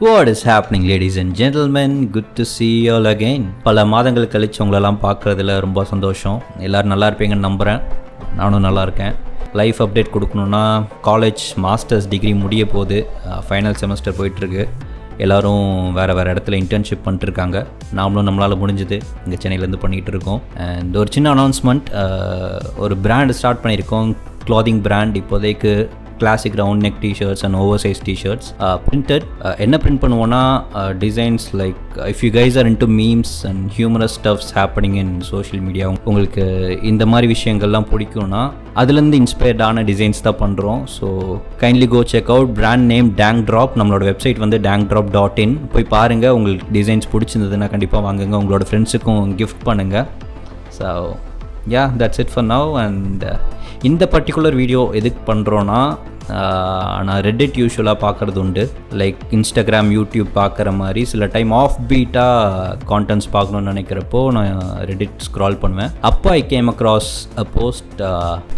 What is happening, ladies and gentlemen? Good to see you all again. பல மாதங்கள் கழிச்சு உங்களெல்லாம் பார்க்குறதுல ரொம்ப சந்தோஷம். எல்லோரும் நல்லா இருப்பீங்கன்னு நம்புகிறேன். நானும் நல்லா இருக்கேன். லைஃப் அப்டேட் கொடுக்கணுன்னா காலேஜ் மாஸ்டர்ஸ் டிகிரி முடிய போகுது. ஃபைனல் செமஸ்டர் போயிட்டுருக்கு. எல்லோரும் வேறு இடத்துல இன்டர்ன்ஷிப் பண்ணிட்டுருக்காங்க. நாமளும் நம்மளால் முடிஞ்சது இங்கே சென்னையிலேருந்து பண்ணிகிட்டு இருக்கோம். அண்ட் ஒரு சின்ன அனௌன்ஸ்மெண்ட், ஒரு பிராண்ட் ஸ்டார்ட் பண்ணியிருக்கோம், க்ளாதிங் பிராண்ட். இப்போதைக்கு classic round neck t-shirts and over size t-shirts printed. என்ன பிரிண்ட் பண்ணுவோன்னா designs like if you guys are into memes and humorous stuffs happening in social media, உங்களுக்கு இந்த மாதிரி விஷயங்கள்லாம் பிடிக்கும்னா அதுலேருந்து இன்ஸ்பயர்டான டிசைன்ஸ் தான் பண்ணுறோம். So kindly go check out. Brand name Dang Drop. நம்மளோட வெப்சைட் வந்து dangdrop.in. போய் பாருங்கள். உங்களுக்கு டிசைன்ஸ் பிடிச்சிருந்ததுன்னா கண்டிப்பாக வாங்குங்க. உங்களோட ஃப்ரெண்ட்ஸுக்கும் கிஃப்ட் பண்ணுங்கள். So yeah, that's it for now. And இந்த பர்டிகுலர் வீடியோ எதுக்கு பண்ணுறோன்னா, நான் ரெடிட் யூஸ்வலாக பார்க்குறது உண்டு. லைக் இன்ஸ்டாகிராம், யூடியூப் பார்க்குற மாதிரி சில டைம் ஆஃப் பீட்டாக கான்டென்ட்ஸ் பார்க்கணுன்னு நினைக்கிறப்போ நான் ரெடிட் ஸ்க்ரால் பண்ணுவேன். அப்போ I came across a post.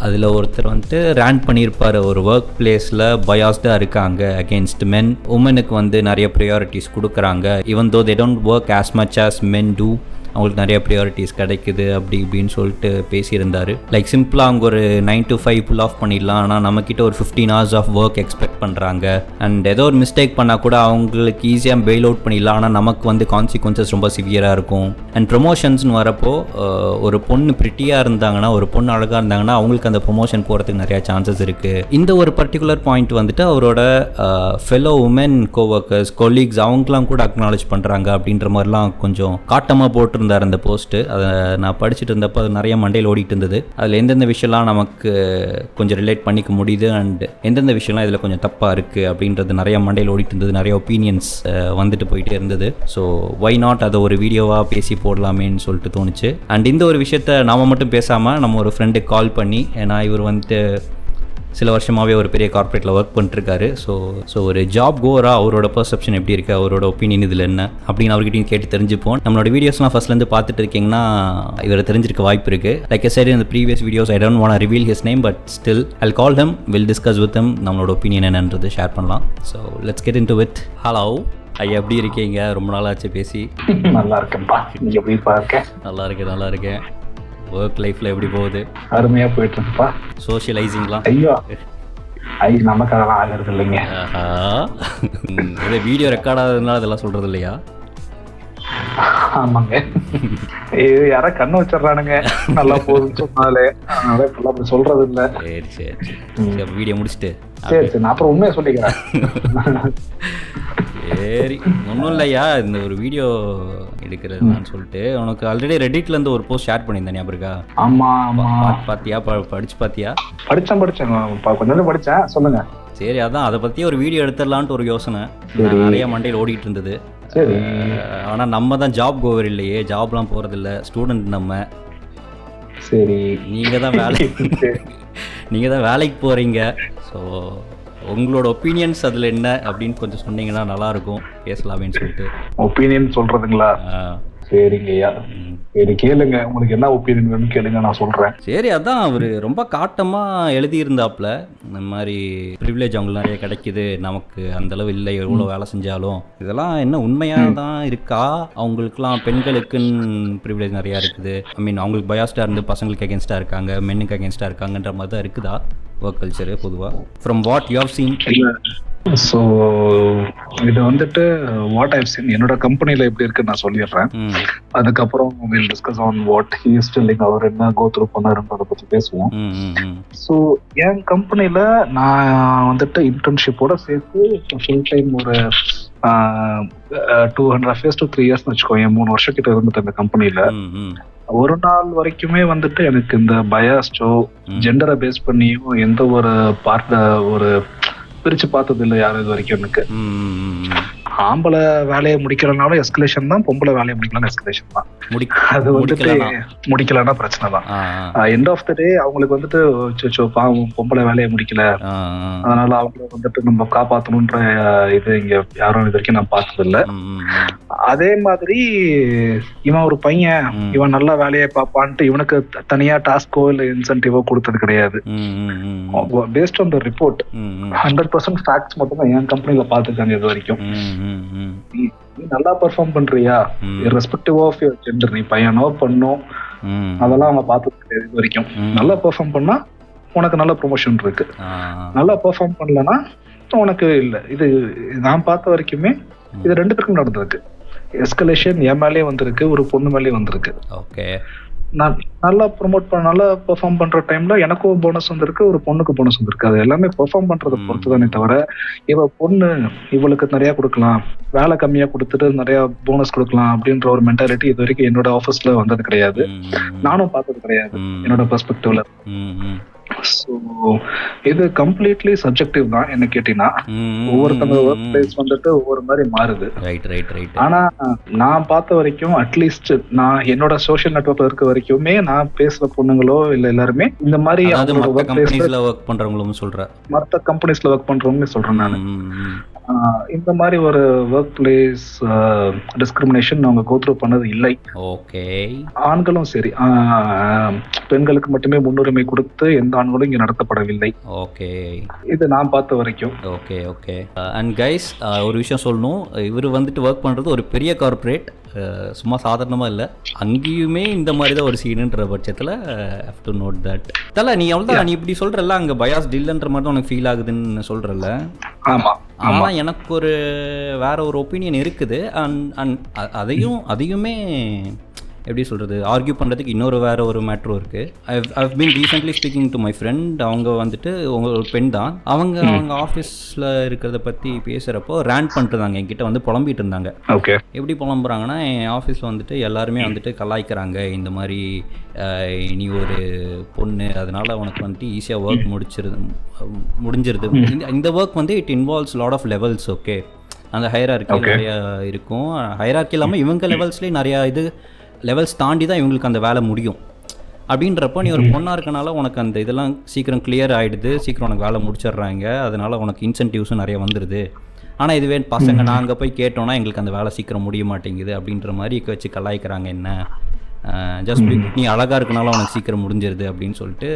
அதில் ஒருத்தர் வந்துட்டு ரேண்ட் பண்ணியிருப்பார், ஒரு ஒர்க் பிளேஸில் பயாஸ்டாக இருக்காங்க அகெயின்ஸ்ட் மென். உமனுக்கு வந்து நிறைய ப்ரையாரிட்டிஸ் கொடுக்குறாங்க. Even though they don't work as much as men do, அவங்களுக்கு நிறைய ப்ரையாரிட்டிஸ் கிடைக்குது அப்படி இப்படின்னு சொல்லிட்டு பேசியிருந்தார். லைக் சிம்பிளாக அவங்க ஒரு 9 to 5 புல் ஆஃப் பண்ணிடலாம், ஆனால் நம்மக்கிட்ட ஒரு 15 hours ஆஃப் ஒர்க் எக்ஸ்பெக்ட் பண்ணுறாங்க. அண்ட் ஏதோ ஒரு மிஸ்டேக் பண்ணால் கூட அவங்களுக்கு ஈஸியாக பெயில் அவுட் பண்ணிடலாம், ஆனால் நமக்கு வந்து கான்சிக்வன்சஸ் ரொம்ப சிவியராக இருக்கும். அண்ட் ப்ரொமோஷன்ஸ்னு வரப்போ ஒரு பொண்ணு ப்ரிட்டியாக இருந்தாங்கன்னா, ஒரு பொண்ணு அழகாக இருந்தாங்கன்னா அவங்களுக்கு அந்த ப்ரொமோஷன் போகிறதுக்கு நிறையா சான்சஸ் இருக்குது. இந்த ஒரு பர்டிகுலர் பாயிண்ட் வந்துட்டு அவரோட ஃபெலோ உமன் கோவர்க்கர்ஸ், கொலீக்ஸ் அவங்களாம் கூட அக்னாலேஜ் பண்ணுறாங்க அப்படின்ற மாதிரிலாம் கொஞ்சம் காட்டமாக போட்டு இருந்தார் அந்த போஸ்ட்டு. அதை நான் படிச்சுட்டு இருந்தப்போ அது நிறைய மண்டையில் ஓடிட்டு இருந்தது. அதில் எந்தெந்த விஷயம்லாம் நமக்கு கொஞ்சம் ரிலேட் பண்ணிக்க முடியுது அண்ட் எந்தெந்த விஷயம்லாம் இதில் கொஞ்சம் தப்பாக இருக்குது அப்படின்றது நிறைய மண்டையில் ஓடிட்டு இருந்தது. நிறைய ஒப்பீனியன்ஸ் வந்துட்டு போயிட்டே இருந்தது. ஸோ ஒய் நாட் அதை ஒரு வீடியோவாக பேசி போடலாமேன்னு சொல்லிட்டு தோணுச்சு. அண்ட் இந்த ஒரு விஷயத்த நாம் மட்டும் பேசாமல் நம்ம ஒரு ஃப்ரெண்டுக்கு கால் பண்ணி, ஏன்னா இவர் வந்துட்டு சில வருஷமாகவே ஒரு பெரிய கார்ப்பரேட்டில் ஒர்க் பண்ணிட்டுருக்காரு. ஸோ ஒரு ஜாப் கோவராக அவரோட பர்செப்ஷன் எப்படி இருக்குது, அவரோட ஒப்பீனியன் இதில் என்ன அப்படின்னு அவர்கிட்டையும் கேட்டு தெரிஞ்சுப்போம். நம்மளோட வீடியோஸ்லாம் ஃபஸ்ட்லேருந்து பார்த்துட்டு இருக்கீங்கன்னா இவரை தெரிஞ்சிருக்க வாய்ப்பு இருக்குது. Like I said in the previous videos, I don't want to reveal his name, but still I'll call him, we'll discuss with him, நம்மளோட ஒப்பீனியன் என்னன்றது ஷேர் பண்ணலாம். So let's get into it. Hello ஐயா, எப்படி இருக்கீங்க? ரொம்ப நாளாச்சு பேசி. நல்லா இருக்கேன்ப்பா, நீ எப்படி பார்க்க? நல்லா இருக்கேன். ஒர்க் லைஃப்ல எப்படி போகுது? அருமையா போயிட்டு இருக்குப்பா. சோஷியலைசிங்லாம்? ஐயோ நமக்கு அதெல்லாம் ஆகிறது இல்லைங்க. இதே வீடியோ ரெக்கார்ட் ஆகுதுனால அதெல்லாம் சொல்றது இல்லையா? ஆமாங்க, இது யாரா கண்ணு வச்சிடறானுங்க நல்லா போகுதுன்னு சொன்னாலே, அதனால இப்பெல்லாம் அப்படி சொல்றது இல்லை. சரி வீடியோ முடிச்சுட்டு சரி நான் அப்புறம் உண்மையை சொல்லிக்கிறேன். சரி ஒன்றும் இல்லையா, இந்த ஒரு வீடியோ எடுக்கிறதுன்னு சொல்லிட்டு உனக்கு ஆல்ரெடி ரெடிட்லேருந்து ஒரு போஸ்ட் ஷேர் பண்ணியிருந்தேன், ஞாபகம் இருக்கா? ஆமாம் பார்த்தியா? படிச்சு பார்த்தியா? படித்தேன் கொஞ்சம் படித்தேன். சொல்லுங்க. சரி, அதான் அதை பற்றி ஒரு வீடியோ எடுத்துடலான்ட்டு ஒரு யோசனை நிறைய மண்டையில் ஓடிட்டு இருந்தது. சரி, ஆனால் நம்ம தான் ஜாப் கோவர் இல்லையே, ஜாப்லாம் போகிறதில்ல, ஸ்டூடெண்ட் நம்ம. சரி, நீங்கள் தான் வேலைக்கு போகிறீங்க. ஸோ உங்களோட ஒப்பீனியன்ஸ் அதில் என்ன அப்படின்னு கொஞ்சம் சொன்னீங்கன்னா நல்லாயிருக்கும், பேசலாமேன்னு சொல்லிட்டு. ஒப்பீனியன் சொல்கிறதுங்களா? சரிங்க ஐயா, சரி கேளுங்க, உங்களுக்கு என்ன ஒப்பீனியன் வேணும்னு கேளுங்க, நான் சொல்கிறேன். சரி, அதான் அவர் ரொம்ப காட்டமாக எழுதியிருந்தாப்புல, இந்த மாதிரி ப்ரிவிலேஜ் அவங்களுக்கு நிறைய கிடைக்கிது, நமக்கு அந்தளவு இல்லை, எவ்வளோ வேலை செஞ்சாலும். இதெல்லாம் என்ன உண்மையாக தான் இருக்கா? அவங்களுக்குலாம் பெண்களுக்குன்னு ப்ரிவிலேஜ் நிறையா இருக்குது. ஐ மீன் அவங்களுக்கு பயாஸ்டாக இருந்து பசங்களுக்கு அகேன்ஸ்டாக இருக்காங்க, மென்னுக்கு அகேன்ஸ்டாக இருக்காங்கன்ற மாதிரி தான் இருக்குதா ஒர்க் கல்ச்சரு பொதுவாக? From what you have seen? So இது வந்துட்டு வாட் ஐவ் சீன் என்னோட கம்பெனியில் எப்படி இருக்குன்னு நான் சொல்லிடுறேன். அதுக்கப்புறம் will discuss on what he is telling, அவர் என்ன கோ த்ரூ பண்ணாருன்றதை பற்றி பேசுவோம். ஸோ என் கம்பெனியில் நான் வந்துட்டு இன்டர்ன்ஷிப்போட சேர்த்து ஃபுல் டைம் ஒரு 2.5 years to 3 years வச்சுக்கோங்க, 3 வருஷம் கிட்ட இருந்துட்டு இந்த கம்பெனியில். ஒரு நாள் வரைக்குமே வந்துட்டு எனக்கு இந்த பயாஸ்டோ ஜெண்டரை பேஸ் பண்ணியும் எந்த ஒரு பார்ட்ட ஒரு பிரிச்சு பார்த்தது இல்லை யாரும் இது வரைக்கும். எனக்கு ஆம்பளை வேலையை முடிக்கிறனாலும் எஸ்கலேஷன் தான், பொம்பளை வேலையை முடிக்கலாம் எஸ்கலேஷன் தான். அது வந்துட்டு முடிக்கலன்னா பிரச்சனை தான். எண்ட் ஆஃப் த டே அவங்களுக்கு வந்துட்டு பாவம் பொம்பளை வேலையை முடிக்கல, அதனால அவங்கள வந்துட்டு நம்ம காப்பாற்றணுன்ற இது இங்க யாரும் இது வரைக்கும் நான் பார்த்தது இல்லை. அதே மாதிரி இவன் ஒரு பையன், இவன் நல்ல வேலையை பார்ப்பான்ட்டு இவனுக்கு தனியா டாஸ்கோ இல்ல இன்சென்டிவோ கொடுத்தது கிடையாது. Based on the report 100% facts மட்டும் தான் என் கம்பெனில பாத்துருக்காங்க இது வரைக்கும். நீ நல்லா பெர்ஃபார்ம் பண்றியா, ரெஸ்பெக்டிவ் ஆஃப் யுவர் ஜெண்டர், நீ பையனோ பொண்ணோ அதெல்லாம் அவங்க பார்த்தது கிடையாது இது வரைக்கும். நல்லா பெர்ஃபார்ம் பண்ணா உனக்கு நல்ல ப்ரொமோஷன் இருக்கு, நல்லா பெர்ஃபார்ம் பண்ணலன்னா உனக்கு இல்ல. இது நான் பார்த்த வரைக்குமே இது 2 பேருக்கும் நடந்திருக்கு. எஸ்கலேஷன் என் மேலேயே வந்திருக்கு, ஒரு பொண்ணு மேலேயே வந்திருக்கு. ஓகே, நான் நல்லா ப்ரொமோட் பண்ண நல்லா பெர்ஃபார்ம் பண்ற டைம்ல எனக்கும் போனஸ் வந்திருக்கு, ஒரு பொண்ணுக்கு போனஸ் வந்திருக்கு. அது எல்லாமே பெர்ஃபார்ம் பண்றதை பொறுத்து தானே தவிர இவ பொண்ணு இவளுக்கு நிறைய கொடுக்கலாம், வேலை கம்மியா கொடுத்துட்டு நிறைய போனஸ் கொடுக்கலாம் அப்படின்ற ஒரு மென்டாலிட்டி இது வரைக்கும் என்னோட ஆஃபீஸ்ல வந்தது கிடையாது, நானும் பார்த்தது கிடையாது என்னோட பெர்ஸ்பெக்டிவ்ல. ஸோ இது கம்ப்ளீட்லி சப்ஜெக்டிவ் தான் என்ன கேட்டீங்கன்னா. ஒவ்வொருத்தங்க ஒர்க் பிளேஸ் வந்துட்டு ஒவ்வொரு மாதிரி மாறுது. ஆனா நான் பார்த்த வரைக்கும் அட்லீஸ்ட் நான் என்னோட சோஷியல் நெட்வொர்க்ல இருக்க வரைக்குமே நான் பேசுற பொண்ணுங்களோ இல்ல எல்லாருமே இந்த மாதிரி ஒர்க் பண்றவங்களும் சொல்றேன், மற்ற கம்பெனிஸ்ல ஒர்க் பண்றவங்க சொல்றேன் நான். இந்த மாதிரி ஒரு ஒர்க் பிளேஸ் டிஸ்கிரிமினேஷன் அவங்க கோத்ரூ பண்ணது இல்லை. ஓகே, ஆண்களும் சரி பெண்களுக்கு மட்டுமே முன்னுரிமை கொடுத்து எந்த ஆண்களும் இங்க நடத்தப்படவில்லை. ஓகே, இது நான் பார்த்த வரைக்கும். Okay okay. அண்ட் கைஸ், ஒரு விஷயம் சொல்லணும், இவர் வந்துட்டு ஒர்க் பண்றது ஒரு பெரிய கார்ப்பரேட், சும்மா சாதாரணமாக இல்லை. அங்கேயுமே இந்த மாதிரி தான் ஒரு சீனுன்ற பட்சத்தில் ஹேவ் டு நோட் தட். தல நீ அவ்வளோதான், நீ இப்படி சொல்கிறல்ல, அங்கே பயாஸ் டில்ன்ற மாதிரி தான் உனக்கு ஃபீல் ஆகுதுன்னு சொல்கிறல்ல. ஆமாம், ஆனால் எனக்கு ஒரு வேற ஒரு ஒப்பீனியன் இருக்குது. அண்ட் அதையுமே எப்படி சொல்கிறது, ஆர்கியூ பண்ணுறதுக்கு இன்னொரு வேறு ஒரு மேட்ரும் இருக்குது. I've been recently speaking to my friend. அவங்க வந்துட்டு ஒரு பெண் தான். அவங்க ஆஃபீஸில் இருக்கிறத பற்றி பேசுகிறப்போ ரேண்ட் பண்ணிட்டுருந்தாங்க, என்கிட்ட வந்து புலம்பிகிட்டு இருந்தாங்க. ஓகே, எப்படி புலம்புறாங்கன்னா, என் ஆஃபீஸில் வந்துட்டு எல்லாருமே வந்துட்டு கலாய்க்கிறாங்க, இந்த மாதிரி நீ ஒரு பொண்ணு, அதனால் உனக்கு வந்துட்டு ஈஸியாக ஒர்க் முடிஞ்சிருது. இந்த ஒர்க் வந்து it involves lot of levels. Okay, அந்த ஹையரார்க்கி நிறையா இருக்கும். ஹையரார்க்கி இல்லாமல் இவங்க லெவல்ஸ்லேயே நிறையா இது லெவல்ஸ் தாண்டி தான் இவங்களுக்கு அந்த வேலை முடியும். அப்படின்றப்போ நீ ஒரு பொண்ணாக இருக்கனால உனக்கு அந்த இதெல்லாம் சீக்கிரம் கிளியர் ஆகிடுது, சீக்கிரம் உனக்கு வேலை முடிச்சிடுறாங்க, அதனால் உனக்கு இன்சென்டிவ்ஸும் நிறைய வந்துடுது. ஆனால் இதுவே பசங்க நாங்கள் போய் கேட்டோன்னா எங்களுக்கு அந்த வேலை சீக்கிரம் முடிய மாட்டேங்குது அப்படின்ற மாதிரி வச்சு கலாய்க்கிறாங்க. என்ன ஜஸ்ட் நீ அழகாக இருக்கனால உனக்கு சீக்கிரம் முடிஞ்சிருது அப்படின்னு சொல்லிட்டு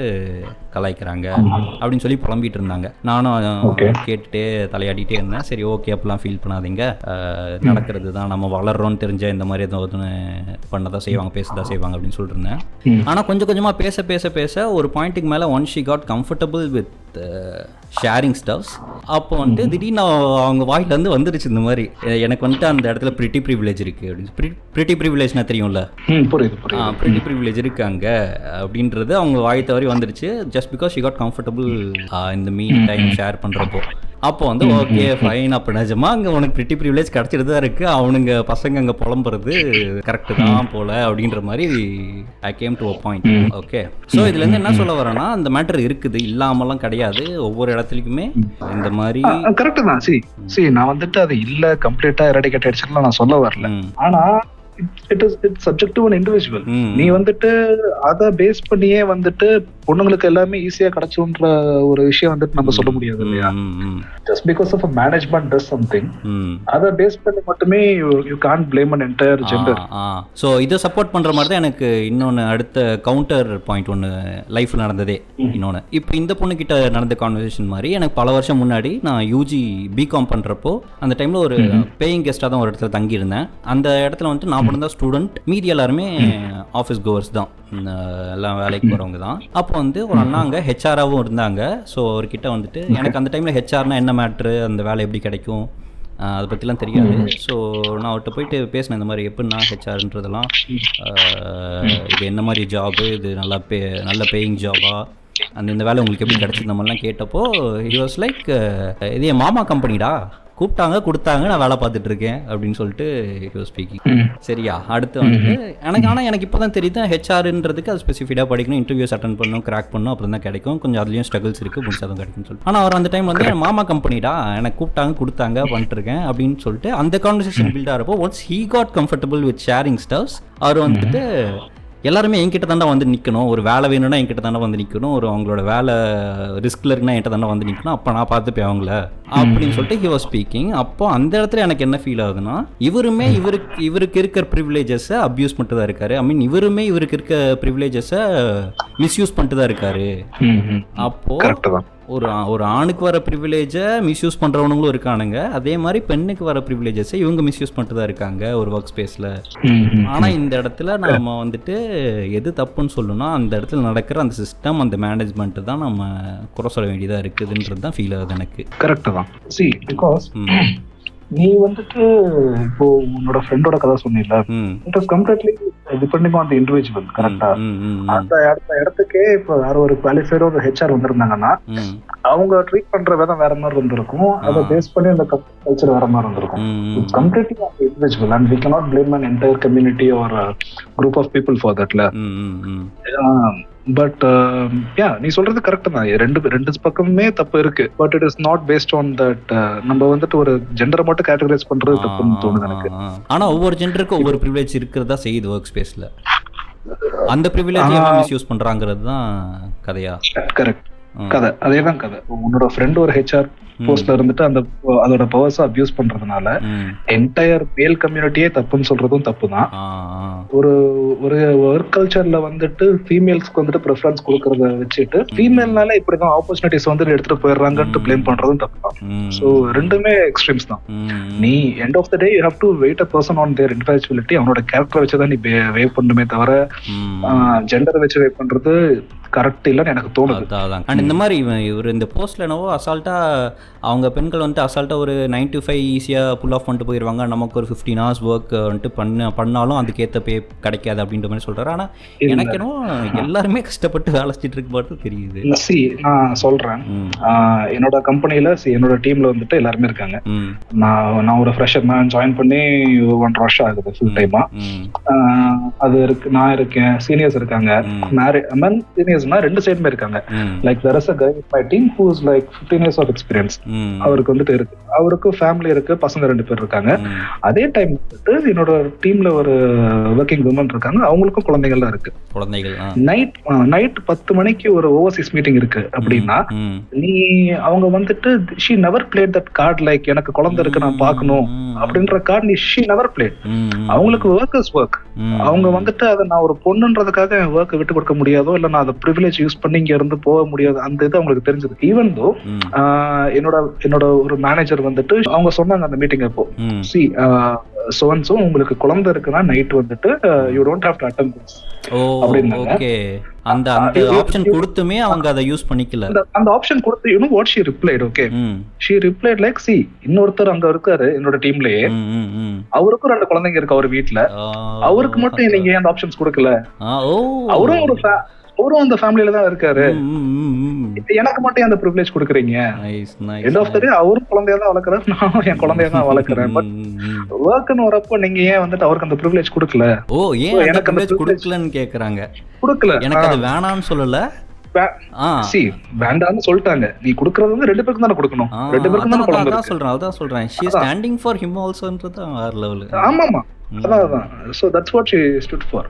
கலாய்க்கிறாங்க அப்படின்னு சொல்லி புலம்பிகிட்டு இருந்தாங்க. நானும் கேட்டுட்டே தலையாடிட்டே இருந்தேன். சரி, ஓகே, அப்பெல்லாம் ஃபீல் பண்ணாதீங்க, நடக்கிறது தான், நம்ம வளர்றோன்னு தெரிஞ்ச இந்த மாதிரி எதுவும் பண்ணதான் செய்வாங்க, பேசதான் செய்வாங்க அப்படின்னு சொல்லிட்டு இருந்தேன். ஆனால் கொஞ்சம் கொஞ்சமாக பேச பேச பேச ஒரு பாயிண்ட்டுக்கு மேலே once she got comfortable with sharing stoves, அப்போ வந்துட்டு திடீர்னு அவங்க வாயிலேருந்து வந்துருச்சு இந்த மாதிரி, எனக்கு வந்துட்டு அந்த இடத்துல ப்ரிட்டி ப்ரிவிலேஜ் இருக்குது அப்படின்னு. ப்ரிட்டி ப்ரிவிலேஜ்னா தெரியும்ல, ப்ரிட்டி ப்ரிவிலேஜ் இருக்குது அங்கே அப்படின்றது அவங்க வாய் தவறி வந்துருச்சு. Just because she got comfortable இந்த மீன் டைம் ஷேர் பண்ணுறப்போ. அப்போ வந்து ஓகே ஃபைன், அப்போ நிஜமா அங்கே உனக்கு ப்ரிட்டி ப்ரிவிலேஜ் கிடச்சிட்டு தான் இருக்குது, அவனுங்க பசங்க அங்கே புலம்புறது கரெக்டு தான் போல அப்படின்ற மாதிரி I came to a point. Okay, so இதுலேருந்து என்ன சொல்ல வரேன்னா, அந்த மேட்டர் இருக்குது, இல்லாமலாம் கிடையாது. ஒவ்வொரு இடத்துலையுமே இந்த மாதிரி கரெக்ட் தான். சி நான் வந்துட்டு அது இல்ல கம்ப்ளீட்டா எரடிகேட் ஆயிடுச்சுன்னு நான் சொல்ல வரல. ஆனா இட்ஸ் சப்ஜெக்ட் டு இண்டிவிஜுவல். நீ வந்துட்டு அதை பேஸ் பண்ணியே வந்துட்டு பொண்ணுங்களுக்கு எல்லாமே ஈஸியா கிடைச்சுன்ற ஒரு விஷயம் வந்துட்டு நம்ம சொல்ல முடியாது இல்லையா? Just because of management does something, அதை பேஸ் பண்ணி மட்டுமே you can't blame an entire gender. So இதை சப்போர்ட் பண்ற மாதிரி தான் எனக்கு இன்னொன்று அடுத்த கவுண்டர் பாயிண்ட் ஒன்று லைஃப்ல நடந்ததே. இன்னொன்று இப்போ இந்த பொண்ணு கிட்ட நடந்த கான்வர்சேஷன் மாதிரி எனக்கு பல வருஷம் முன்னாடி நான் யூஜி பிகாம் பண்றப்போ அந்த டைம்ல ஒரு பேயிங் கெஸ்டாக தான் ஒரு இடத்துல தங்கியிருந்தேன். அந்த இடத்துல வந்துட்டு நான் மட்டும் தான் ஸ்டூடெண்ட், மீதி எல்லாருமே ஆஃபீஸ் கோவர்ஸ் தான், எல்லாம் வேலைக்கு போகிறவங்க தான். அப்போ வந்து ஒரு அண்ணா அங்கே ஹெச்ஆராகவும் இருந்தாங்க. ஸோ அவர்கிட்ட வந்துட்டு எனக்கு அந்த டைமில் ஹெச்ஆர்னா என்ன மேட்ரு, அந்த வேலை எப்படி கிடைக்கும், அதை பற்றிலாம் தெரியாது. ஸோ நான் அவர்கிட்ட போயிட்டு பேசினேன், இந்த மாதிரி எப்படின்னா ஹெச்ஆர்ன்றதெல்லாம் இது என்ன மாதிரி ஜாபு, இது நல்ல பேயிங் ஜாபா, இந்த வேலை உங்களுக்கு எப்படி கிடச்சி இந்த மாதிரிலாம் கேட்டப்போ ஹி வாஸ் லைக், இது என் மாமா கம்பெனிடா, கூப்பிட்டாங்க கொடுத்தாங்க, நான் வேலை பார்த்துட்டு இருக்கேன் அப்படின்னு சொல்லிட்டு ஸ்பீக்கிங். சரியா, அடுத்து வந்து எனக்கு இப்போ தான் தெரியுது ஹெச்ஆர்ன்றதுக்கு அது ஸ்பெசிஃபிக்காக படிக்கணும், இன்டர்வியூஸ் அட்டன் பண்ணணும், கிராக் பண்ணணும், அப்புறம் தான் கிடைக்கும், கொஞ்சம் அதுலேயும் ஸ்ட்ரகிள்ஸ் இருக்குது, முடிச்சாதான் கிடைக்கும்னு சொல்லிட்டு. ஆனால் அவர் அந்த டைம் வந்து என் மாமா கம்பெனிடா, எனக்கு கூப்பிட்டாங்க கொடுத்தாங்க பண்ணிட்டுருக்கேன் அப்படின்னு சொல்லிட்டு அந்த கான்வர்சேஷன் பில்ட் ஆகிறப்போ once he got comfortable with sharing stuffs, அவர் வந்துட்டு எல்லாருமே என்கிட்ட தாண்டா வந்து நிற்கணும், ஒரு வேலை வேணும்னா என்கிட்ட தாண்டா வந்து நிற்கணும், ஒரு அவங்களோட வேலை ரிஸ்கில் இருக்குன்னா என்கிட்ட தாண்டா வந்து நிற்கணும், அப்போ நான் பார்த்துப்பேன் அவங்கள அப்படின்னு சொல்லிட்டு ஹி வாஸ் ஸ்பீக்கிங். அப்போ அந்த இடத்துல எனக்கு என்ன ஃபீல் ஆகுதுன்னா, இவருமே இவருக்கு இருக்கிற ப்ரிவிலேஜஸை அப்யூஸ் பண்ணிட்டு தான் இருக்காரு. ஐ மீன் இவருமே இவருக்கு இருக்க ப்ரிவிலேஜஸை மிஸ்யூஸ் பண்ணிட்டு தான் இருக்காரு. அப்போ ஒரு ஆணுக்கு வர ப்ரிவிலேஜை மிஸ்யூஸ் பண்ணுறவனுங்களும் இருக்கானுங்க, அதே மாதிரி பெண்ணுக்கு வர ப்ரிவிலேஜஸை இவங்க மிஸ்யூஸ் பண்ணிட்டு தான் இருக்காங்க ஒரு ஒர்க் ஸ்பேஸில். ஆனால் இந்த இடத்துல நம்ம வந்துட்டு எது தப்புன்னு சொல்லணும்னா அந்த இடத்துல நடக்கிற அந்த சிஸ்டம், அந்த மேனேஜ்மெண்ட்டு தான் நம்ம குறை சொல்ல வேண்டியதாக இருக்குதுன்றது தான் ஃபீல் ஆகுது எனக்கு. கரெக்டு தான். சி பிகாஸ் நீ வந்துட்டு இப்போ உன்னோட ஃப்ரெண்டோட கதை சொன்னீங்கல்ல, it is completely depending on the individual. கரெக்டா? அந்த இடத்துக்கே இப்போ யாரோ ஒரு குவாலிஃபைடு ஒரு ஹெச்ஆர் வந்திருந்தாங்கன்னா அவங்க ட்ரீட் பண்ற விதம் வேற மாதிரி இருந்திருக்கும், அதை பேஸ் பண்ணி அந்த கல்ச்சர் வேற மாதிரி இருந்திருக்கும். It's completely on the individual and we cannot blame an entire community or a group of people for that. But நீ சொல்றது கரெக்ட் தான். ரெண்டு பக்கமுமே தப்பு இருக்கு. But it is not based on that நம்ம வந்துட்டு ஒரு ஜெண்டரை மட்டும் கேட்டகரைஸ் பண்றது தப்புன்னு தோணுது எனக்கு. ஆனா ஒவ்வொரு ஜெண்டருக்கும் ஒவ்வொரு ப்ரிவிலேஜ் இருக்கிறதா செய்யுது ஒர்க் ஸ்பேஸ்ல. அந்த ப்ரிவிலேஜ் மிஸ்யூஸ் பண்றாங்கிறது தான் கதையா? கரெக்ட், கதை அதேதான் கதை. உன்னோட ஃப்ரெண்ட் ஒரு ஹெச்ஆர் போஸ்ட்ல இருந்துட்டு அதோட பவர்ஸ் அபியூஸ் பண்றதுனால என்டையர் மேல் கம்யூனிட்டியே தப்புன்னு சொல்றதும் தப்பு தான். ஒரு ஒர்க் கல்ச்சர்ல வந்துட்டு ஃபீமேல்ஸ்க்கு வந்துட்டு ப்ரிஃபரன்ஸ் கொடுக்கறத வச்சுட்டு ஃபீமேல்னால இப்படிதான் ஆப்பர்ச்சுனிட்டிஸ் வந்துட்டு எடுத்துட்டு போயிடுறாங்கன்னு பிளேம் பண்றதும் தப்பு தான். ஸோ ரெண்டுமே எக்ஸ்ட்ரீம்ஸ் தான். நீ end of the day you have to weight a person on their individuality. அவனோட கேரக்டரை வச்சுதான் நீ வேவ் பண்ணுமே தவிர ஜெண்டரை வச்சு வேவ் பண்றது கரெக்ட் இல்லைன்னு எனக்கு தோணுது. அண்ட் இந்த மாதிரி இவர் இந்த போஸ்ட்ல என்னவோ அசால்ட்டா அவங்க பெண்கள் வந்துட்டு அசால்ட்டா ஒரு 9 to 5 ஈஸியாக புல் ஆஃப் பண்ணிட்டு போயிடுவாங்க, நமக்கு ஒரு 15 hours ஒர்க் வந்துட்டு பண்ணாலும் அதுக்கேற்ற பே கிடைக்காது அப்படின்ற மாதிரி சொல்றாரு. ஆனால் எனக்கு என்னவோ எல்லாருமே கஷ்டப்பட்டு வேலை செஞ்சுட்டு இருக்கு பார்த்து தெரியுது. நான் சொல்றேன், என்னோட கம்பெனில என்னோட டீம்ல வந்துட்டு எல்லாருமே இருக்காங்க. நான் ஒரு ஃப்ரெஷர் நான் ஜாயின் பண்ணி 1.5 வருஷம் ஆகுது ஃபுல் டைமா. அது இருக்கு, நான் இருக்கேன், சீனியர்ஸ் இருக்காங்க, சீனியர்ஸ்னா ரெண்டு சைடுமே இருக்காங்க. Like there is a guy in my team who is like 15 years of experience. அவருக்கு வந்துட்டு இருக்கு, அவருக்கு ஃபேமிலி இருக்கு, பசங்க 2 பேர் இருக்காங்க. அதே டைம் வந்துட்டு என்னோட டீம்ல ஒரு ஒர்க்கிங் விமன் இருக்காங்க, அவங்களுக்கும் குழந்தைகள்லாம் இருக்கு. நைட் 10 மணிக்கு ஒரு ஓவர்சீஸ் மீட்டிங் இருக்கு அப்படின்னா நீ அவங்க வந்துட்டு she never played that card like எனக்கு குழந்தை இருக்கு நான் பார்க்கணும் அப்படின்ற கார்டு நீ she never played. அவங்களுக்கு ஒர்க் இஸ் ஒர்க். அவங்க வந்துட்டு அதை நான் ஒரு பொண்ணுன்றதுக்காக என் ஒர்க்கை விட்டு கொடுக்க முடியாதோ இல்ல நான் அதை ப்ரிவிலேஜ் யூஸ் பண்ணி இங்க இருந்து போக முடியாது, அந்த இது அவங்களுக்கு தெரிஞ்சது. ஈவன் தோ என்னோட ஒரு மேனேஜர் வந்துட்டு அவங்க சொன்னாங்க அந்த மீட்டிங் அப்போ, சி சோ அண்ட் சோ உங்களுக்கு குழந்தை இருக்குன்னா நைட் வந்துட்டு you don't have to attend this அப்படின்னாங்க. அந்த ஆப்ஷன் கொடுத்துமே அவங்க அதை யூஸ் பண்ணிக்கல. அந்த ஆப்ஷன் கொடுத்து you know what she replied? Okay, she replied like, see இன்னொருத்தர் அங்க இருக்காரு என்னோட டீம்லயே, அவருக்கும் 2 குழந்தைங்க இருக்கு அவர் வீட்ல, அவருக்கு மட்டும் நீங்க அந்த ஆப்ஷன்ஸ் கொடுக்கல, அவரும் அந்த ஃபேமிலில தான் இருக்காரு, எனக்கு மட்டும் அந்த ப்ரிவிலேஜ் கொடுக்குறீங்க. எண்ட் ஆஃப் த டே அவரும் குழந்தைய தான் வளர்க்குறாரு, நானும் என் குழந்தைய தான் வளர்க்குறேன். பட் ஒர்க்னு வரப்போ நீங்க ஏன் வந்துட்டு அவருக்கு அந்த ப்ரிவிலேஜ் கொடுக்கல? எனக்கு அந்த கொடுக்கலன்னு கேக்குறாங்க. கொடுக்கல, எனக்கு அது வேணாம்னு சொல்லல, வேண்டாம்னு சொல்லிட்டாங்க. நீ குடுக்கறது வந்து 2 பேருக்கு தானே கொடுக்கணும், 2 பேருக்கு தானே குழந்தை இருக்கு. அதான் சொல்றேன், she is standing for him alsoன்றது வேற லெவல். ஆமாமா, அதான். So that's what she stood for.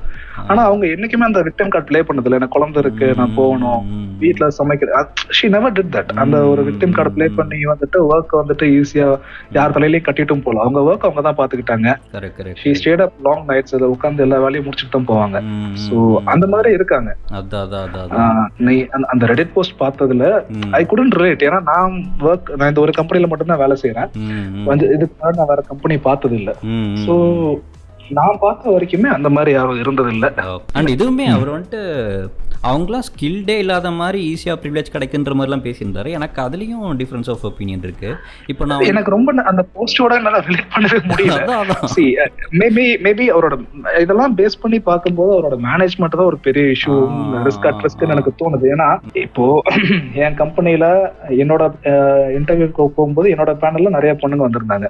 ஆனா அவங்க என்னைக்குமே அந்த விக்டிம் கார்டு ப்ளே பண்ணதில்ல. எனக்கு குழந்தை இருக்கு, நான் போகணும், வீட்டுல சமைக்கிறேன். she never did that. அந்த ஒரு விக்டிம் கார்டு ப்ளே பண்ணி வந்துட்டு ஒர்க் வந்துட்டு ஈஸியா யார் தலையிலயும் கட்டிட்டும் போல. அவங்க ஒர்க் அவங்க தான் பாத்துக்கிட்டாங்க. she stayed up long nights, உட்கார்ந்து எல்லா வேலையும் முடிச்சுட்டு தான் போவாங்க. சோ அந்த மாதிரி இருக்காங்க. நீ அந்த ரெடிட் போஸ்ட் பார்த்ததுல I couldn't relate. ஏன்னா நான் இந்த ஒரு கம்பெனில மட்டும் தான் வேலை செய்யறேன். இதுக்கு முன்னாடி நான் வேற கம்பெனி பார்த்தது இல்ல. சோ நான் பார்த்த வரைக்குமே அந்த மாதிரி யாரும் இருந்தது இல்லை. அண்ட் இதுவுமே அவர் வந்துட்டு அவங்களாம் ஸ்கில்டே இல்லாத மாதிரி ஈஸியாக ப்ரிவிலேஜ் கிடைக்குன்ற மாதிரிலாம் பேசியிருந்தாரு. எனக்கு அதுலேயும் டிஃப்ரென்ஸ் ஆஃப் ஒப்பீனியன் இருக்கு. இப்போ நான் எனக்கு ரொம்ப அந்த போஸ்டோட என்னால் ரிலேட் பண்ணவே முடியல. மேபி அவரோட இதெல்லாம் பேஸ் பண்ணி பார்க்கும்போது அவரோட மேனேஜ்மெண்ட் தான் ஒரு பெரிய இஷ்யூ, ரிஸ்க் அட் ரிஸ்க்னு எனக்கு தோணுது. ஏன்னா இப்போ என் கம்பெனியில என்னோட இன்டர்வியூக்கு போகும்போது என்னோட பேனல்ல நிறைய பொண்ணுங்க வந்திருந்தாங்க.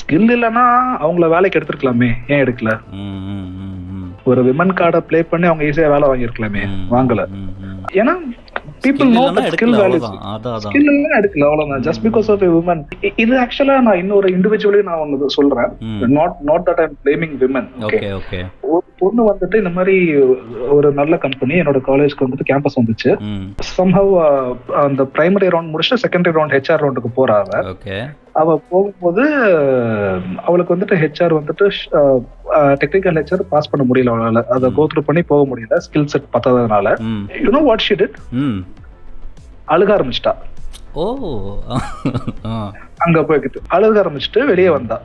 ஸ்கில் இல்லைன்னா அவங்கள வேலைக்கு எடுத்துருக்கலாமே, ஏன் எடுக்கல? ஒரு விமன் கார்டை ப்ளே பண்ணி அவங்க ஈஸியா வேலை வாங்கிருக்கலாமே, வாங்கல. ஏன்னா people know that skill values. Skill எல்லாம் எடுக்கல, அவ்வளவுதான். just because of a woman. இது ஆக்சுவலா நான் இன்னொரு இண்டிவிஜுவலி நான் ஒன்னு சொல்றேன். not that I'm blaming women. Okay. ஒரு பொண்ணு வந்துட்டு இந்த மாதிரி ஒரு நல்ல கம்பெனி என்னோட காலேஜ்க்கு வந்துட்டு கேம்பஸ் வந்துச்சு. somehow அந்த பிரைமரி ரவுண்ட் முடிச்சுட்டு செகண்டரி ரவுண்ட் ஹெச்ஆர் ரவுண்டுக்கு போறாங்க. அவ போகும்போது அவளுக்கு வந்துட்டு ஹெச்ஆர் வந்துட்டு டெக்னிக்கல் ஹெச்ஆர் பாஸ் பண்ண முடியல, அவளால அதை கோ த்ரூ பண்ணி போக முடியல, ஸ்கில் செட் பத்தாததுனால. You know what she did? அழுக ஆரம்பிச்சிட்டா. ஓ அங்க போய்கிட்டு அழுக ஆரம்பிச்சுட்டு வெளியே வந்தா.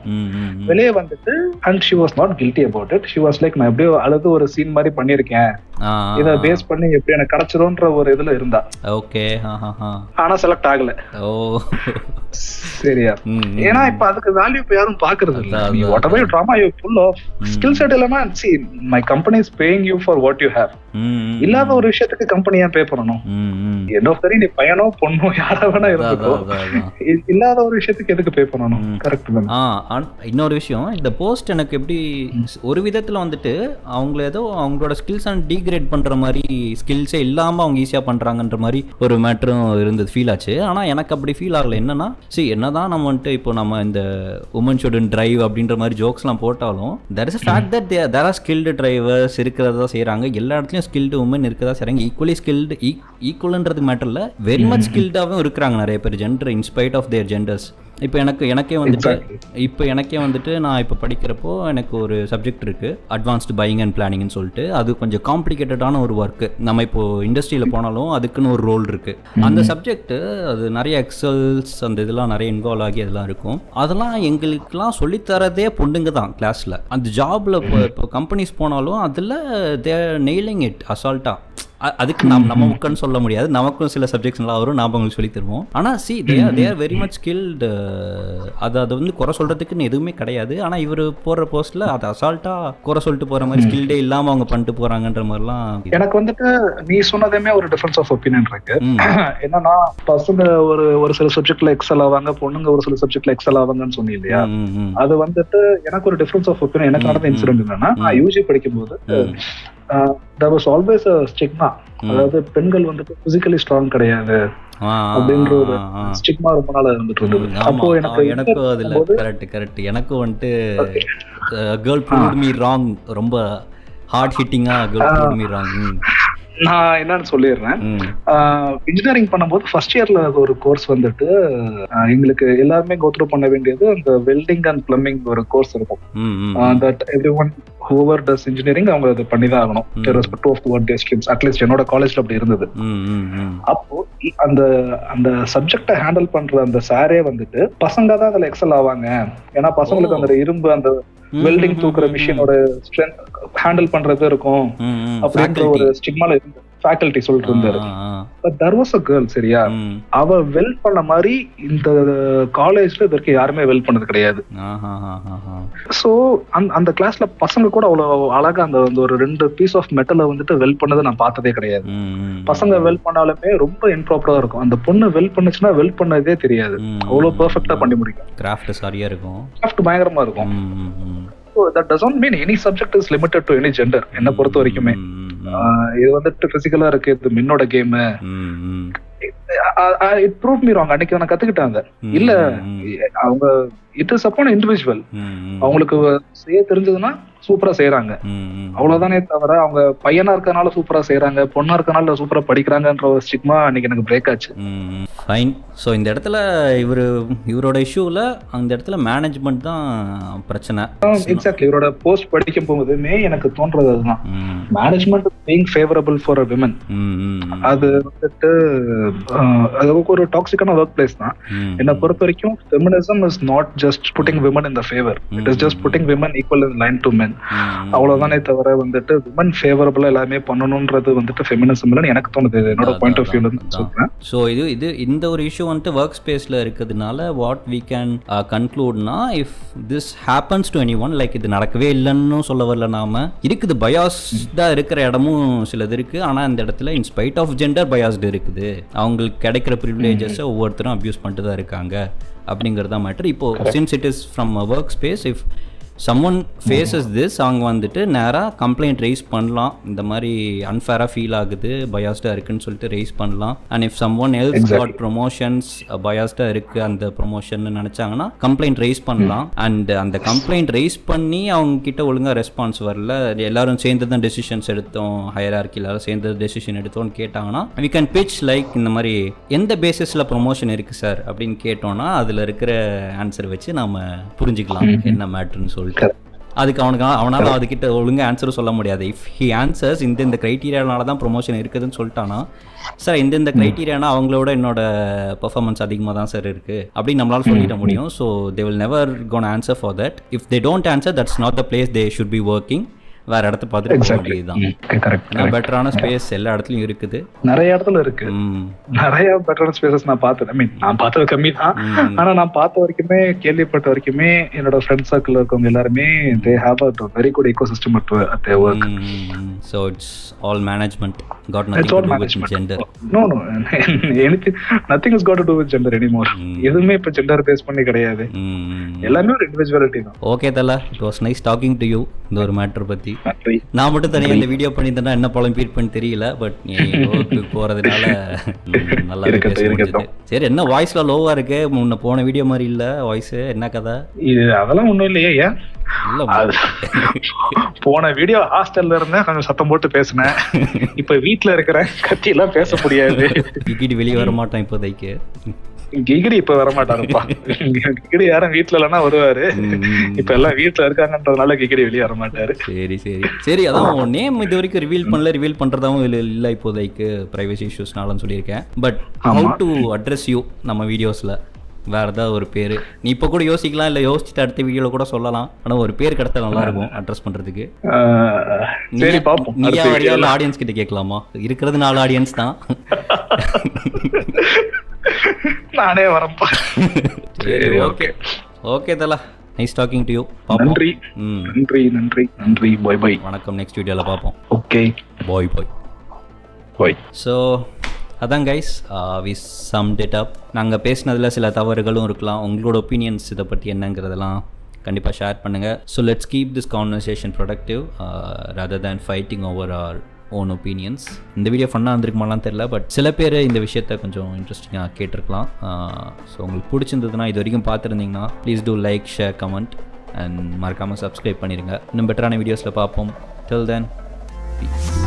வெளியே வந்துட்டு and she was not guilty about it. She was like, நான் எப்படியோ அழுது ஒரு சீன் மாதிரி பண்ணிருக்கேன், இத பேஸ் பண்ணி எப்படி எனக்கு கிடைச்சிரும்ன்ற ஒரு இதுல இருந்தா. ஓகே. ஆனா செலக்ட் ஆகல. ஓ சரியா? ஏன்னா இப்ப அதுக்கு வேல்யூ இப்ப யாரும் பாக்குறது இல்ல. நீ whatever drama you full of skill set element, see my company is paying you for what you have. இல்லாத ஒரு விஷயத்துக்கு கம்பெனி ஏன் பே பண்ணணும்? என்ன சரி, நீ பையனோ பொண்ணோ யாரா வேணா இருந்துக்கோ, இல்லாத ஒரு விஷயத்துக்கு எதுக்கு பே பண்ணணும்? கரெக்ட் தான். இன்னொரு விஷயம், இந்த போஸ்ட் எனக்கு எப்படி ஒரு விதத்துல வந்துட்டு அவங்கள ஏதோ அவங்களோட ஸ்கில்ஸ் அண்ட் டீக்ரேட் பண்ற மாதிரி, ஸ்கில்ஸே இல்லாம அவங்க ஈஸியா பண்றாங்கன்ற மாதிரி ஒரு மேட்டரும் இருந்தது, ஃபீல் ஆச்சு. ஆனா எனக்கு அப்படி ஃபீல் ஆகல. என்னன்னா, சரி என்னதான் நம்ம வந்துட்டு இப்போ நம்ம இந்த உமன் ஷுடன் டிரைவ் அப்படின்ற மாதிரி ஜோக்ஸ்லாம் போட்டாலும் there is a fact that there are skilled drivers இருக்கிறதா செய்யறாங்க. எல்லா இடத்துலயும் ஸ்கில்டு உமன் இருக்கதா செய்யறாங்க. ஈக்குவலி ஸ்கில்டு, ஈக்குவல்ன்றது மேட்டர்ல வெரி மச் ஸ்கில்டாகவும் இருக்கிறாங்க நிறைய பேர், gender in spite of their genders. இப்போ எனக்கே வந்துட்டு நான் இப்போ படிக்கிறப்போ எனக்கு ஒரு சப்ஜெக்ட் இருக்குது, அட்வான்ஸ்டு பையிங் அண்ட் பிளானிங்னு சொல்லிட்டு. அது கொஞ்சம் காம்ப்ளிகேட்டடான ஒரு ஒர்க்கு. நம்ம இப்போ இண்டஸ்ட்ரியில் போனாலும் அதுக்குன்னு ஒரு ரோல் இருக்குது. அந்த சப்ஜெக்ட்டு அது நிறைய எக்ஸல்ஸ் அந்த இதெல்லாம் நிறைய இன்வால்வ் ஆகி அதெல்லாம் இருக்கும். அதெல்லாம் எங்களுக்கெல்லாம் சொல்லித்தரதே பொண்ணுங்க தான் கிளாஸில். அந்த ஜாபில் இப்போ கம்பெனிஸ் போனாலும் அதில் தேர் நெயிலிங் இட் அசால்ட்டாக. அதுக்கு நம்ம முக்கன்னு சொல்ல முடியாது, நமக்கும் சில சப்ஜெக்ட்ஸ் நல்லா வரும், நாம் அவங்களுக்கு சொல்லி தருவோம். ஆனால் they are very much skilled. அதை வந்து குறை சொல்கிறதுக்குன்னு எதுவுமே கிடையாது. ஆனால் இவர் போடுற போஸ்ட்டில் அதை அசால்ட்டாக குறை சொல்லிட்டு போகிற மாதிரி, ஸ்கில்டே இல்லாமல் அவங்க பண்ணிட்டு போகிறாங்கன்ற மாதிரிலாம். எனக்கு வந்துட்டு நீ சொன்னதுமே ஒரு டிஃபரன்ஸ் ஆஃப் ஒப்பீனியன் இருக்கு. என்னன்னா, பசங்க ஒரு சில சப்ஜெக்ட்ல எக்ஸல் ஆவாங்க, பொண்ணுங்க ஒரு சில சப்ஜெக்ட்ல எக்ஸல் ஆவாங்கன்னு சொன்னீங்க இல்லையா? அது வந்துட்டு எனக்கு ஒரு டிஃபரன்ஸ் ஆஃப் ஒப்பீனியன். எனக்கு நடந்த இன்சிடென்ட் என்னன்னா, நான் யூஜி படிக்கும்போது there was always a stigma. அதாவது பெண்கள் வந்துட்டு பிசிக்கலி ஸ்ட்ராங் கிடையாது அப்படின்ற ஒரு ஸ்டிக்மா ரொம்ப நாளா இருந்துட்டு இருந்தது. அப்போ எனக்கு அதுல கரெக்ட் எனக்கும் வந்துட்டு girl proved me wrong, ரொம்ப heart ஹிட்டிங்கா girl proved me wrong. நான் என்னன்னு சொல்லிடுறேன். இன்ஜினியரிங் பண்ணும்போது ஃபர்ஸ்ட் இயர்ல ஒரு கோர்ஸ் வந்துட்டு எங்களுக்கு எல்லாருமே கோத்ரூ பண்ண வேண்டியது அந்த வெல்டிங் அண்ட் பிளம்பிங் ஒரு கோர்ஸ் இருக்கும். That everyone whoever does engineering அவங்க அதை பண்ணிதான் ஆகணும், irrespective of what their streams. At least என்னோட காலேஜ்ல அப்படி இருந்தது. அப்போ அந்த சப்ஜெக்டை ஹேண்டில் பண்ற அந்த சாரே வந்துட்டு பசங்க தான் அதுல எக்ஸல் ஆவாங்க. ஏன்னா பசங்களுக்கு அந்த இரும்பு அந்த வெல்டிங் தூக்குற மிஷினோட ஸ்ட்ரென்த் ஹேண்டில் பண்றது இருக்கும் அப்படின்ற ஒரு ஸ்டிக்மால இருந்து ஃபேக்கல்டி சொல்லிட்டு இருந்தாரு. But there was a girl, சரியா? அவ வெல் பண்ண மாதிரி இந்த காலேஜ்ல இதற்கு யாருமே வெல் பண்ணது கிடையாது. சோ அந்த கிளாஸ்ல பசங்க கூட அவ்வளவு அழகா அந்த ஒரு 2 பீஸ் ஆஃப் மெட்டலை வந்துட்டு வெல் பண்ணதை நான் பார்த்ததே கிடையாது. பசங்க வெல் பண்ணாலுமே ரொம்ப இம்ப்ராப்பரா இருக்கும். அந்த பொண்ணு வெல் பண்ணுச்சுன்னா வெல் பண்ணதே தெரியாது, அவ்வளவு பெர்ஃபெக்ட்டா பண்ணி முடிக்கும். கிராஃப்ட் சரியா இருக்கும், கிராஃப்ட் பயங்கரமா இருக்கும். So that doesn't mean any subject is limited to any gender. என்ன பொறுத்த வரைக்குமே இது வந்துட்டு பிசிக்கலா இருக்கு, இது மின்னோட game. It proved me wrong. அன்னைக்கு நான் கத்துக்கிட்டாங்க. இல்ல அவங்க இட் இஸ் அப்பான் இண்டிவிஜுவல். அவங்களுக்கு செய்ய தெரிஞ்சதுன்னா சூப்பரா செய்யறாங்க, அவ்வளவுதானே தவிர அவங்க பையனா இருக்கனால சூப்பரா செய்யறாங்க, பொண்ணா இருக்கனால சூப்பரா படிக்கிறாங்கன்ற ஒரு ஸ்டிக்மா அன்னைக்கு எனக்கு பிரேக் ஆச்சு. ஃபைன். ஸோ இந்த இடத்துல இவரோட இஷ்யூல அந்த இடத்துல மேனேஜ்மெண்ட் தான் பிரச்சனை. எக்ஸாக்ட்லி. இவரோட போஸ்ட் படிக்கும் போதுமே எனக்கு தோன்றது அதுதான், management being favourable for a women. அது வந்துட்டு அது ஒரு டாக்ஸிக்கான ஒர்க் பிளேஸ் தான். என்னை பொறுத்த வரைக்கும் feminism is not just putting women in the favour, it is just putting women equal in line to men. அவ்வளவுதானே தவிர வந்துட்டு விமன் ஃபேவரபிளா எல்லாமே பண்ணணும்ன்றது வந்துட்டு ஃபெமினிசம் இல்லைன்னு எனக்கு தோணுது, என்னோட பாயிண்ட் ஆஃப் வியூல இருந்து சொல்றேன். ஸோ இந்த ஒரு இஷ்யூ வந்துட்டு ஒர்க் ஸ்பேஸ்ல இருக்கிறதுனால வாட் வி கேன் கன்க்ளூட்னா, if this happens to anyone, like இது நடக்கவே இல்லைன்னு சொல்ல வரல, நாம இருக்குது பயாஸ்டா இருக்கிற இடமும் சிலது இருக்கு. ஆனா இந்த இடத்துல இன்ஸ்பைட் ஆஃப் ஜெண்டர் பயாஸ்டு இருக்குது, அவங்களுக்கு கிடைக்கிற ப்ரிவிலேஜஸை ஒவ்வொருத்தரும் அப்யூஸ் பண்ணிட்டு தான் இருக்காங்க அப்படிங்கிறது தான் மேட்டர். இப்போ since it is from a work space, if someone faces this, அவங்க வந்துட்டு நேராக கம்ப்ளைண்ட் ரைஸ் பண்ணலாம். இந்த மாதிரி அன்ஃபேராக ஃபீல் ஆகுது, பயாஸ்டாக இருக்குன்னு சொல்லிட்டு ரைஸ் பண்ணலாம். And if someone else got promotions, பயாஸ்டாக இருக்குது அந்த ப்ரொமோஷன் நினச்சாங்கன்னா கம்ப்ளைண்ட் ரைஸ் பண்ணலாம். அண்ட் அந்த கம்ப்ளைண்ட் ரைஸ் பண்ணி அவங்க கிட்ட ஒழுங்காக ரெஸ்பான்ஸ் வரல, எல்லாரும் சேர்ந்து தான் டெசிஷன்ஸ் எடுத்தோம், ஹையரார்க்கி எல்லாரும் சேர்ந்து டெசிஷன் எடுத்தோம்னு கேட்டாங்கன்னா we can pitch லைக் இந்த மாதிரி எந்த பேசிஸில் ப்ரொமோஷன் இருக்குது சார் அப்படின்னு கேட்டோன்னா அதில் இருக்கிற ஆன்சர் வச்சு நாம் புரிஞ்சுக்கலாம் என்ன மேட்ருன்னு சொல்லி. அதுக்கு அவனால் அதுக்கிட்ட ஒழுங்காக ஆன்சரும் சொல்ல முடியாது. இஃப் ஹி ஆன்சர்ஸ் இந்த க்ரைட்டீரியானால தான் ப்ரொமோஷன் இருக்குதுன்னு சொல்லிட்டானா, சார் இந்த க்ரைட்டீரியானா அவங்களோட என்னோட பெர்ஃபார்மன்ஸ் அதிகமாக தான் சார் இருக்குது அப்படின்னு நம்மளால் சொல்லிட முடியும். So they will never gone answer for that. If they don't answer, that's not the place they should be working. வேற இடத்த பார்த்துட்டு போக வேண்டியதுதான். பெட்டரான ஸ்பேஸ் எல்லா இடத்துலயும் இருக்குது, நிறைய இடத்துல இருக்கு. நிறைய பெட்டரான ஸ்பேசஸ் நான் பார்த்தேன். ஐ மீன் நான் பார்த்தது கம்மி தான், ஆனா நான் பார்த்த வரைக்குமே கேள்விப்பட்ட வரைக்குமே என்னோட ஃப்ரெண்ட் சர்க்கிள் இருக்கவங்க எல்லாருமே they have a very good ecosystem at their work. So it's all management, got nothing to do with gender. No nothing has got to do with gender anymore. எதுவுமே இப்ப ஜெண்டர் பேஸ் பண்ணி கிடையாது, எல்லாமே ஒரு individuality தான். Okay தல, it was nice talking to you இந்த ஒரு மேட்டர் பத்தி. நான் மட்டும் தனியாக இந்த வீடியோ பண்ணியிருந்தேன்னா என்ன பழம்பீட் பண்ணி தெரியல, பட் நீ ஒர்க்கு போறதுனால நல்லா இருக்கு. சரி, என்ன வாய்ஸ்ல லோவா இருக்கு, முன்ன போன வீடியோ மாதிரி இல்ல வாய்ஸ், என்ன கதை? அதெல்லாம் ஒண்ணும் இல்லையே. ஏன் போன வீடியோ ஹாஸ்டல்ல இருந்தேன், கொஞ்சம் சத்தம் போட்டு பேசினேன். இப்ப வீட்டுல இருக்கிறேன், கத்தி எல்லாம் பேச முடியாது. வெளியே வர மாட்டேன் இப்போதைக்கு. கிகிடி இப்ப வரமாட்டாருப்பா, கிகிடி யாரும் வீட்டுல இல்லைன்னா வருவாரு. இப்ப எல்லாம் வீட்டுல இருக்காங்கன்றதுனால கிகிடி வெளியே வர மாட்டாரு. சரி சரி சரி, அதான் நேம் இது வரைக்கும் ரிவீல் பண்றதாவும் இல்ல இப்போதைக்கு, பிரைவசி இஷ்யூஸ்னாலும் சொல்லியிருக்கேன். But how to address you நம்ம வீடியோஸ்ல வேற ஏதாவது ஒரு பேரு நீ இப்ப கூட யோசிக்கலாம், இல்ல யோசிச்சுட்டு அடுத்த வீடியோல கூட சொல்லலாம். ஆனா ஒரு பேர் கிடைச்சா நல்லா இருக்கும் அட்ரஸ் பண்றதுக்கு. நீயா வரியா இல்ல ஆடியன்ஸ் கிட்ட கேட்கலாமா? இருக்கிறது 4 ஆடியன்ஸ் தான். நானே வரப்பா. ஓகே ஓகே தலா, நைஸ் டாக்கிங் டு யூ. நன்றி நன்றி நன்றி நன்றி. பாய் பாய். வணக்கம், நெக்ஸ்ட் வீடியோல பார்ப்போம். Okay, bye bye bye. So அதான் guys, we summed it up. நாங்கள் பேசினதில் சில தவறுகளும் இருக்கலாம். உங்களோட ஒப்பீனியன்ஸ் இதை பற்றி என்னங்கிறதெல்லாம் கண்டிப்பாக ஷேர் பண்ணுங்கள். So let's keep this conversation productive rather than fighting over our own opinions. இந்த வீடியோ ஃபன்னாக இருந்திருக்குமாலாம் தெரில, பட் சில பேர் இந்த விஷயத்த கொஞ்சம் இன்ட்ரெஸ்டிங்காக கேட்டிருக்கலாம். ஸோ உங்களுக்கு பிடிச்சிருந்ததுன்னா, இது வரைக்கும் பார்த்துருந்தீங்கன்னா please do like, share, comment and மறக்காமல் சப்ஸ்கிரைப் பண்ணிடுங்க. இன்னும் பெட்டரான வீடியோஸில் பார்ப்போம். டில் தென், பீஸ்.